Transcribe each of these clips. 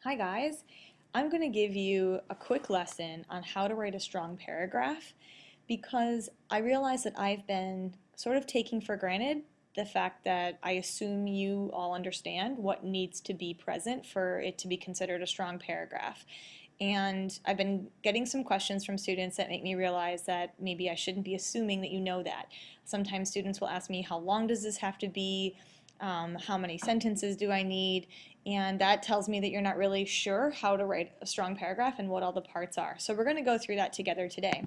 Hi guys, I'm going to give you a quick lesson on how to write a strong paragraph because I realize that I've been sort of taking for granted the fact that I assume you all understand what needs to be present for it to be considered a strong paragraph. And I've been getting some questions from students that make me realize that maybe I shouldn't be assuming that you know that. Sometimes students will ask me, how long does this have to be? How many sentences do I need? And that tells me that you're not really sure how to write a strong paragraph and what all the parts are. So we're going to go through that together today.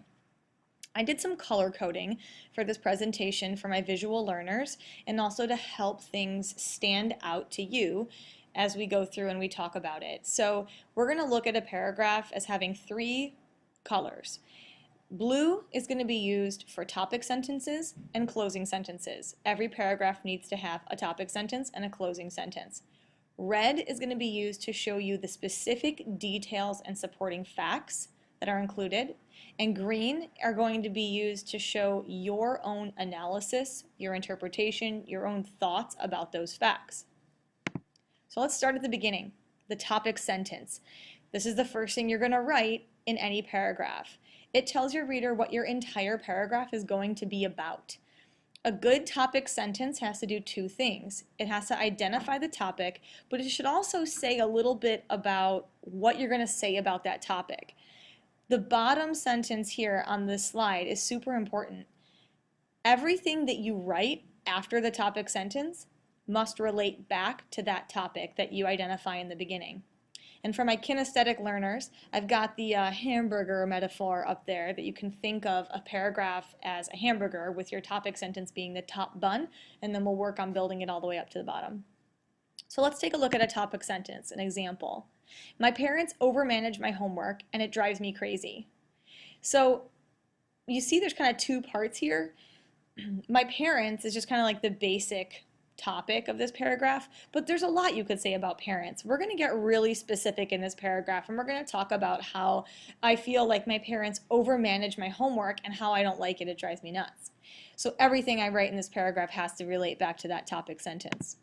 I did some color coding for this presentation for my visual learners and also to help things stand out to you as we go through and we talk about it. So we're going to look at a paragraph as having three colors. Blue is going to be used for topic sentences and closing sentences. Every paragraph needs to have a topic sentence and a closing sentence. Red is going to be used to show you the specific details and supporting facts that are included. And green are going to be used to show your own analysis, your interpretation, your own thoughts about those facts. So let's start at the beginning, the topic sentence. This is the first thing you're going to write in any paragraph. It tells your reader what your entire paragraph is going to be about. A good topic sentence has to do two things. It has to identify the topic, but it should also say a little bit about what you're going to say about that topic. The bottom sentence here on this slide is super important. Everything that you write after the topic sentence must relate back to that topic that you identify in the beginning. And for my kinesthetic learners, I've got the hamburger metaphor up there that you can think of a paragraph as a hamburger with your topic sentence being the top bun, and then we'll work on building it all the way up to the bottom. So let's take a look at a topic sentence, an example. My parents overmanage my homework and it drives me crazy. So you see there's kind of two parts here. My parents is just kind of like the basic topic of this paragraph, but there's a lot you could say about parents. We're going to get really specific in this paragraph, and we're going to talk about how I feel like my parents overmanage my homework and how I don't like it. It drives me nuts. So everything I write in this paragraph has to relate back to that topic sentence.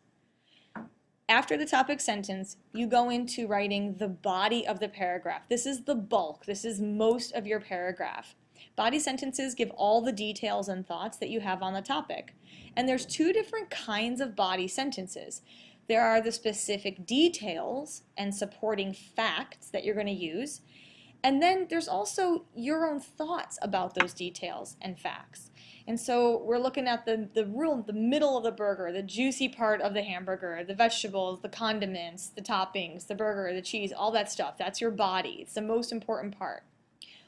After the topic sentence, you go into writing the body of the paragraph. This is the bulk. This is most of your paragraph. Body sentences give all the details and thoughts that you have on the topic. And there's two different kinds of body sentences. There are the specific details and supporting facts that you're going to use. And then there's also your own thoughts about those details and facts. And so we're looking at the middle of the burger, the juicy part of the hamburger, the vegetables, the condiments, the toppings, the burger, the cheese, all that stuff. That's your body. It's the most important part.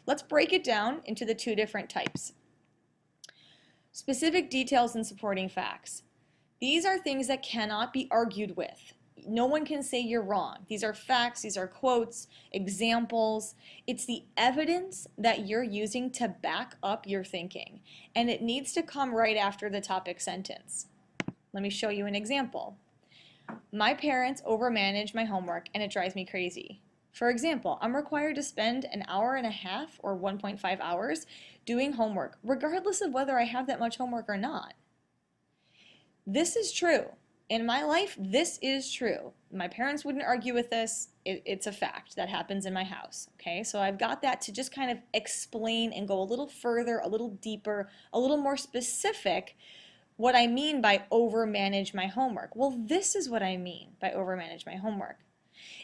Let's break it down into the two different types. Specific details and supporting facts. These are things that cannot be argued with. No one can say you're wrong. These are facts, these are quotes, examples. It's the evidence that you're using to back up your thinking. And it needs to come right after the topic sentence. Let me show you an example. My parents overmanage my homework and it drives me crazy. For example, I'm required to spend an hour and a half or 1.5 hours doing homework, regardless of whether I have that much homework or not. This is true. In my life, this is true. My parents wouldn't argue with this. It's a fact that happens in my house. Okay, so I've got that to just kind of explain and go a little further, a little deeper, a little more specific what I mean by overmanage my homework. Well, this is what I mean by overmanage my homework.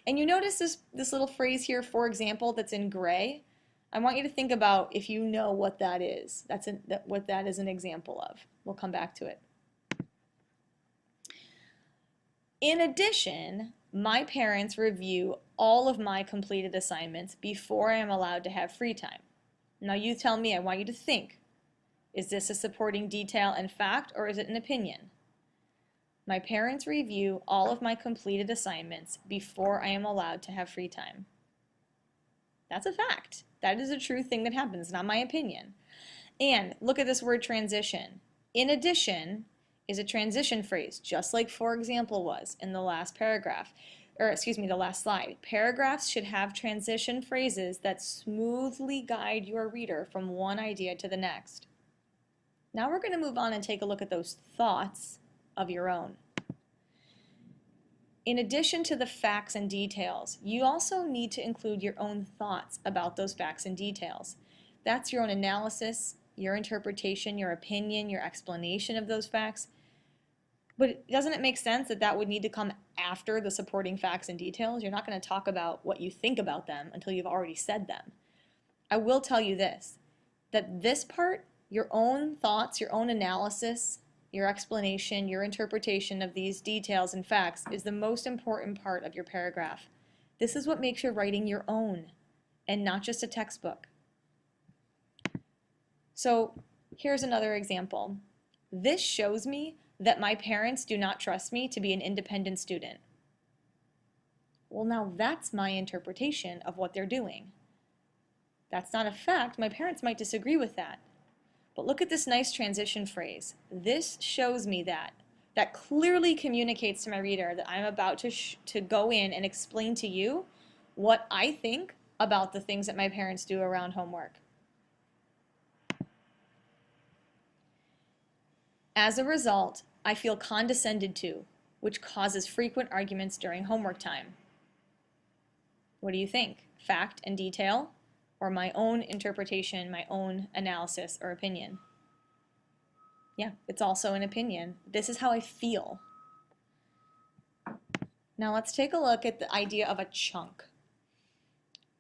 And you notice this little phrase here, for example, that's in gray. I want you to think about if you know what that is. What that is an example of. We'll come back to it. In addition, my parents review all of my completed assignments before I am allowed to have free time. Now you tell me, I want you to think. Is this a supporting detail and fact, or is it an opinion? My parents review all of my completed assignments before I am allowed to have free time. That's a fact. That is a true thing that happens, not my opinion. And look at this word transition. In addition is a transition phrase, just like for example was in the last paragraph, or excuse me, the last slide. Paragraphs should have transition phrases that smoothly guide your reader from one idea to the next. Now we're going to move on and take a look at those thoughts of your own. In addition to the facts and details, you also need to include your own thoughts about those facts and details. That's your own analysis, your interpretation, your opinion, your explanation of those facts. But doesn't it make sense that that would need to come after the supporting facts and details? You're not going to talk about what you think about them until you've already said them. I will tell you this, that this part, your own thoughts, your own analysis, your explanation, your interpretation of these details and facts is the most important part of your paragraph. This is what makes your writing your own and not just a textbook. So here's another example. This shows me that my parents do not trust me to be an independent student. Well, now that's my interpretation of what they're doing. That's not a fact. My parents might disagree with that. But look at this nice transition phrase. This shows me that. That clearly communicates to my reader that I'm about to go in and explain to you what I think about the things that my parents do around homework. As a result, I feel condescended to, which causes frequent arguments during homework time. What do you think? Fact and detail? Or my own interpretation, my own analysis or opinion? Yeah, it's also an opinion. This is how I feel. Now let's take a look at the idea of a chunk.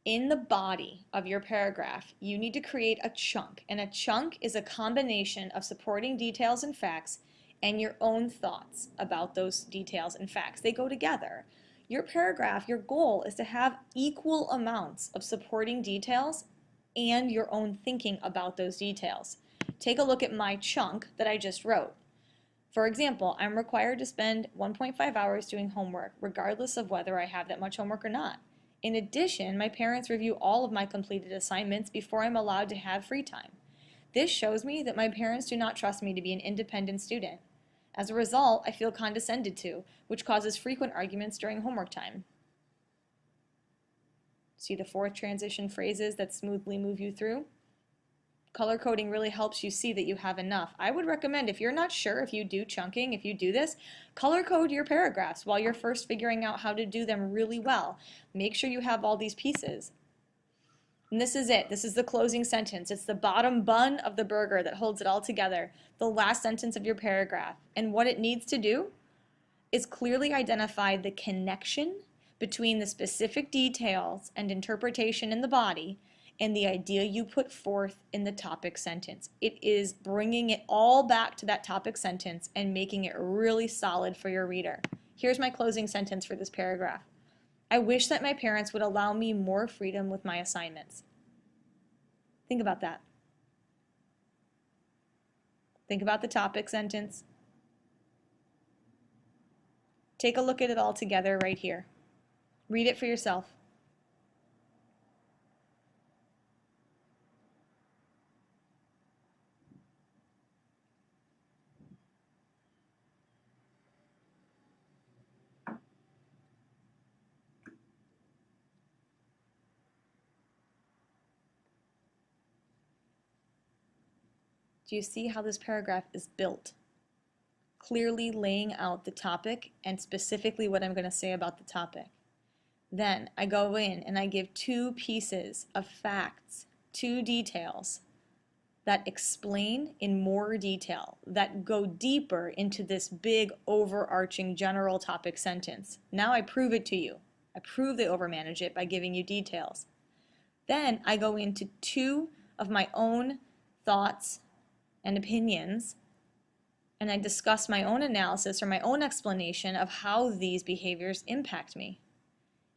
In the body of your paragraph, you need to create a chunk, and a chunk is a combination of supporting details and facts and your own thoughts about those details and facts. They go together. Your paragraph, your goal is to have equal amounts of supporting details and your own thinking about those details. Take a look at my chunk that I just wrote. For example, I'm required to spend 1.5 hours doing homework, regardless of whether I have that much homework or not. In addition, my parents review all of my completed assignments before I'm allowed to have free time. This shows me that my parents do not trust me to be an independent student. As a result, I feel condescended to, which causes frequent arguments during homework time. See the 4 transition phrases that smoothly move you through? Color coding really helps you see that you have enough. I would recommend, if you're not sure if you do chunking, if you do this, color code your paragraphs while you're first figuring out how to do them really well. Make sure you have all these pieces. And this is it. This is the closing sentence. It's the bottom bun of the burger that holds it all together. The last sentence of your paragraph. And what it needs to do is clearly identify the connection between the specific details and interpretation in the body and the idea you put forth in the topic sentence. It is bringing it all back to that topic sentence and making it really solid for your reader. Here's my closing sentence for this paragraph. I wish that my parents would allow me more freedom with my assignments. Think about that. Think about the topic sentence. Take a look at it all together right here. Read it for yourself. Do you see how this paragraph is built? Clearly laying out the topic and specifically what I'm going to say about the topic. Then I go in and I give 2 pieces of facts, 2 details that explain in more detail, that go deeper into this big overarching general topic sentence. Now I prove it to you. I prove they overmanage it by giving you details. Then I go into 2 of my own thoughts and opinions, and I discuss my own analysis or my own explanation of how these behaviors impact me.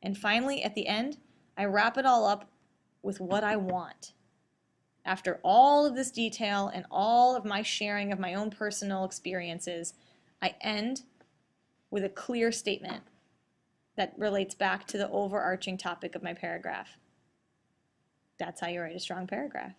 And finally, at the end, I wrap it all up with what I want. After all of this detail and all of my sharing of my own personal experiences, I end with a clear statement that relates back to the overarching topic of my paragraph. That's how you write a strong paragraph.